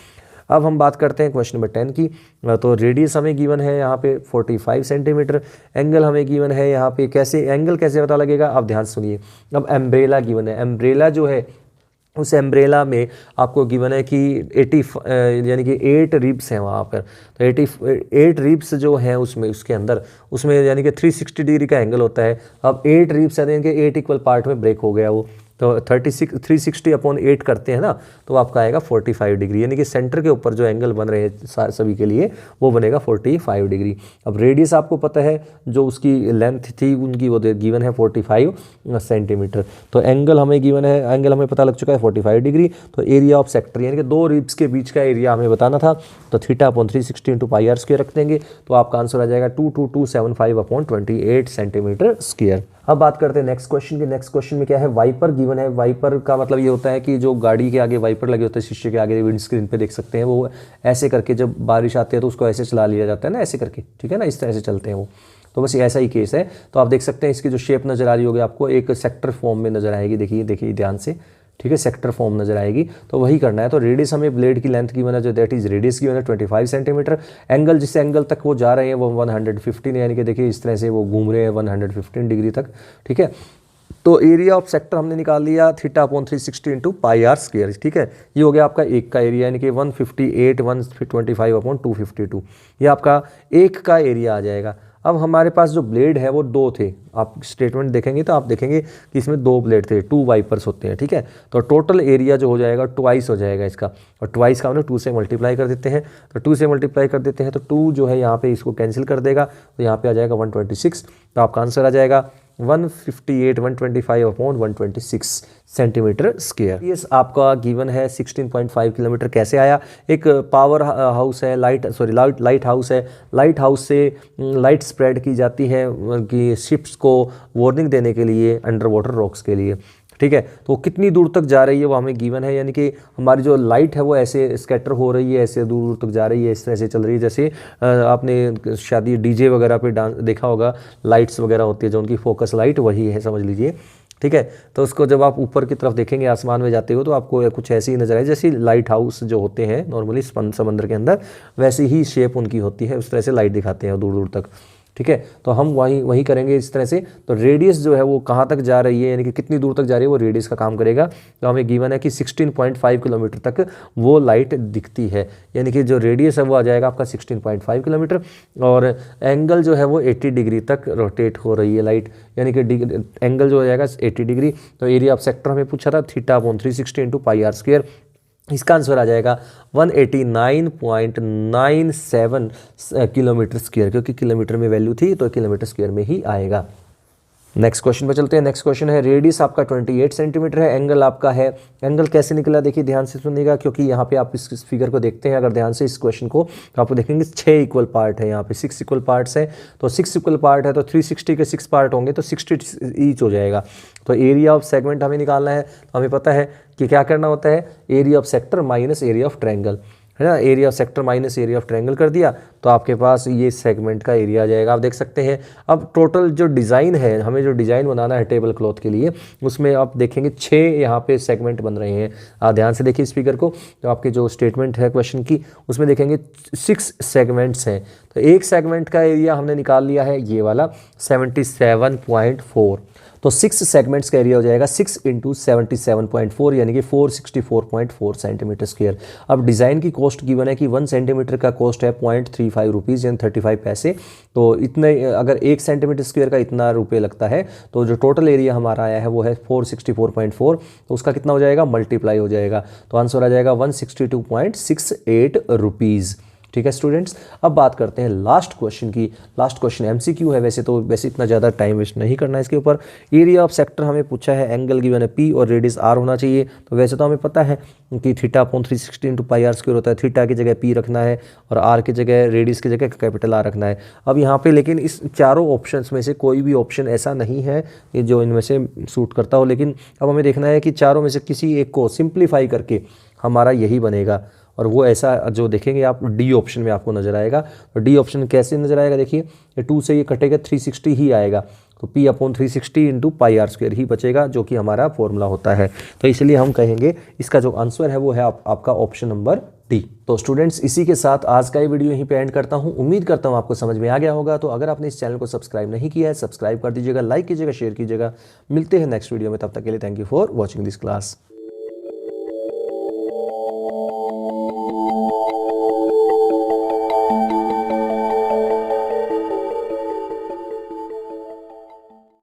अब हम बात करते हैं क्वेश्चन नंबर 10 की। तो रेडियस हमें गिवन है यहाँ पे 45 सेंटीमीटर, एंगल हमें गिवन है यहाँ पे, कैसे एंगल कैसे पता लगेगा आप ध्यान सुनिए। अब एम्ब्रेला गिवन है, एम्ब्रेला जो है उस एम्ब्रेला में आपको गिवन है कि 80 यानी कि 8 रिब्स हैं वहाँ पर। तो 8 रिब्स जो हैं उसमें उसके अंदर उसमें यानी कि 360 डिग्री का एंगल होता है। अब 8 रिब्स यानी कि 8 इक्वल पार्ट में ब्रेक हो गया वो, तो 360/8 करते हैं ना तो आपका आएगा 45 डिग्री, यानी कि सेंटर के ऊपर जो एंगल बन रहे हैं सभी के लिए वो बनेगा 45 डिग्री। अब रेडियस आपको पता है जो उसकी लेंथ थी उनकी वो गिवन है 45 सेंटीमीटर। तो एंगल हमें गिवन है, एंगल हमें पता लग चुका है 45 डिग्री। तो एरिया ऑफ सेक्टर यानी कि 2 रिब्स के बीच का एरिया हमें बताना था, तो θ/360 इंटू पाई आर स्क्वायर रख देंगे तो आपका आंसर आ जाएगा 22275/28 सेंटीमीटर स्क्वायर। अब बात करते हैं नेक्स्ट क्वेश्चन की। नेक्स्ट क्वेश्चन में क्या है, वाइपर गिवन है। वाइपर का मतलब ये होता है कि जो गाड़ी के आगे वाइपर लगे होते हैं शीशे के आगे, विंड स्क्रीन पे देख सकते हैं, वो ऐसे करके जब बारिश आती है तो उसको ऐसे चला लिया जाता है ना, ऐसे करके, ठीक है ना, इस तरह से चलते हैं वो। तो बस ऐसा ही केस है। तो आप देख सकते हैं इसकी जो शेप नज़र आ रही होगी आपको एक सेक्टर फॉर्म में नज़र आएगी, देखिए ध्यान से, ठीक है, सेक्टर फॉर्म नजर आएगी, तो वही करना है। तो रेडियस हमें ब्लेड की लेंथ की बना जो दैट इज रेडियस की बना 25 सेंटीमीटर। एंगल जिस एंगल तक वो जा रहे हैं वो 115, यानी कि देखिए इस तरह से वो घूम रहे हैं 115 डिग्री तक, ठीक है। तो एरिया ऑफ सेक्टर हमने निकाल लिया θ/360 इंटू पाई आर स्क्वायर, ठीक है। ये हो गया आपका एक का एरिया, यानी कि 158 125/252, ये आपका एक का एरिया आ जाएगा। अब हमारे पास जो ब्लेड है वो दो थे, आप स्टेटमेंट देखेंगे तो आप देखेंगे कि इसमें दो ब्लेड थे, 2 वाइपर्स होते हैं, ठीक है। तो टोटल एरिया जो हो जाएगा ट्वाइस हो जाएगा इसका, और ट्वाइस का हमने 2 से मल्टीप्लाई कर देते हैं। तो 2 से मल्टीप्लाई कर देते हैं तो 2 जो है यहाँ पे इसको कैंसिल कर देगा, तो यहाँ पे आ जाएगा 126। तो आपका आंसर आ जाएगा 158 125/126 सेंटीमीटर स्क्वायर। ये आपका गिवन है 16.5 किलोमीटर। कैसे आया? एक पावर हाउस है, लाइट हाउस है, लाइट हाउस से लाइट स्प्रेड की जाती है कि शिप्स को वार्निंग देने के लिए अंडर वाटर रॉक्स के लिए, ठीक है। तो कितनी दूर तक जा रही है वो हमें गिवन है, यानी कि हमारी जो लाइट है वो ऐसे स्कैटर हो रही है, ऐसे दूर दूर तक जा रही है, इस तरह से चल रही है। जैसे आपने शादी डीजे वगैरह पे डांस देखा होगा, लाइट्स वगैरह होती है जो उनकी फोकस लाइट, वही है समझ लीजिए, ठीक है। तो उसको जब आप ऊपर की तरफ देखेंगे, आसमान में जाते हो, तो आपको कुछ ऐसी ही नजर आए, जैसे लाइट हाउस जो होते हैं नॉर्मली समंदर के अंदर, वैसी ही शेप उनकी होती है, उस तरह से लाइट दिखाते हैं दूर दूर तक, ठीक है। तो हम वही करेंगे इस तरह से। तो रेडियस जो है वो कहाँ तक जा रही है, यानी कि कितनी दूर तक जा रही है, वो रेडियस का काम करेगा। तो हमें गिवन है कि 16.5 किलोमीटर तक वो लाइट दिखती है, यानी कि जो रेडियस है वो आ जाएगा आपका 16.5 किलोमीटर, और एंगल जो है वो 80 डिग्री तक रोटेट हो रही है लाइट, यानी कि एंगल जो हो जाएगा 80 डिग्री। तो एरिया ऑफ सेक्टर हमें पूछा था θ/360 इंटू पाई आर स्क्वायर, इसका आंसर आ जाएगा 189.97 किलोमीटर स्क्वायर, क्योंकि किलोमीटर में वैल्यू थी तो किलोमीटर स्क्वायर में ही आएगा। नेक्स्ट क्वेश्चन पे चलते हैं। नेक्स्ट क्वेश्चन है रेडियस आपका 28 सेंटीमीटर है, एंगल आपका है, एंगल कैसे निकला देखिए ध्यान से सुनिएगा, क्योंकि यहाँ पे आप इस फिगर को देखते हैं अगर ध्यान से इस क्वेश्चन को, तो आपको देखेंगे 6 इक्वल पार्ट है, यहाँ पे 6 इक्वल पार्ट्स हैं। तो 6 इक्वल पार्ट है तो 360 के 6 पार्ट होंगे तो 60 ईच हो जाएगा। तो एरिया ऑफ सेगमेंट हमें निकालना है, तो हमें पता है कि क्या करना होता है, area of sector minus area of triangle, है ना। Area of sector minus area of triangle कर दिया तो आपके पास ये सेगमेंट का एरिया आ जाएगा, आप देख सकते हैं। अब टोटल जो डिज़ाइन है, हमें जो डिज़ाइन बनाना है टेबल क्लॉथ के लिए, उसमें आप देखेंगे 6 यहाँ पे सेगमेंट बन रहे हैं। आप ध्यान से देखिए इस फिगर को, तो आपके जो स्टेटमेंट है क्वेश्चन की उसमें देखेंगे 6 सेगमेंट्स हैं। तो एक सेगमेंट का एरिया हमने निकाल लिया है ये वाला 77.4, तो 6 सेगमेंट्स का एरिया हो जाएगा 6 इंटू 77.4, यानी कि 464.4 सेंटीमीटर स्क्वायर। अब डिज़ाइन की कॉस्ट गिवन है कि 1 सेंटीमीटर का कॉस्ट है 0.35 रुपीज़ यानी 35 पैसे। तो इतने अगर 1 सेंटीमीटर स्क्वायर का इतना रुपये लगता है, तो जो टोटल एरिया हमारा आया है वो है 464.4, तो उसका कितना हो जाएगा, मल्टीप्लाई हो जाएगा, तो आंसर आ जाएगा 162.68 रुपीज़। ठीक है स्टूडेंट्स, अब बात करते हैं लास्ट क्वेश्चन की। लास्ट क्वेश्चन एमसीक्यू है, वैसे इतना ज़्यादा टाइम वेस्ट नहीं करना है इसके ऊपर। एरिया ऑफ सेक्टर हमें पूछा है, एंगल गिवन है पी और रेडियस आर होना चाहिए। तो वैसे तो हमें पता है कि θ/360 इंटू पाई आर स्क्वायर होता है, थीटा की जगह पी रखना है और आर की जगह, रेडियस की जगह कैपिटल आर रखना है। अब यहाँ पे लेकिन इस चारों ऑप्शंस में से कोई भी ऑप्शन ऐसा नहीं है जो इनमें से सूट करता हो, लेकिन अब हमें देखना है कि चारों में से किसी एक को सिंप्लीफाई करके हमारा यही बनेगा, और वो ऐसा जो देखेंगे आप डी ऑप्शन में आपको नजर आएगा। तो डी ऑप्शन कैसे नजर आएगा, देखिए ये 2 से ये कटेगा 360 ही आएगा, तो P/360 into pi R square ही बचेगा, जो कि हमारा फॉर्मूला होता है। तो इसलिए हम कहेंगे इसका जो आंसर है वो है आपका ऑप्शन नंबर डी। तो स्टूडेंट्स, इसी के साथ आज का ये वीडियो यहीं पे एंड करता हूँ। उम्मीद करता हूँ आपको समझ में आ गया होगा। तो अगर आपने इस चैनल को सब्सक्राइब नहीं किया है, सब्सक्राइब कर दीजिएगा, लाइक कीजिएगा, शेयर कीजिएगा। मिलते हैं नेक्स्ट वीडियो में, तब तक के लिए thank you for watching this class.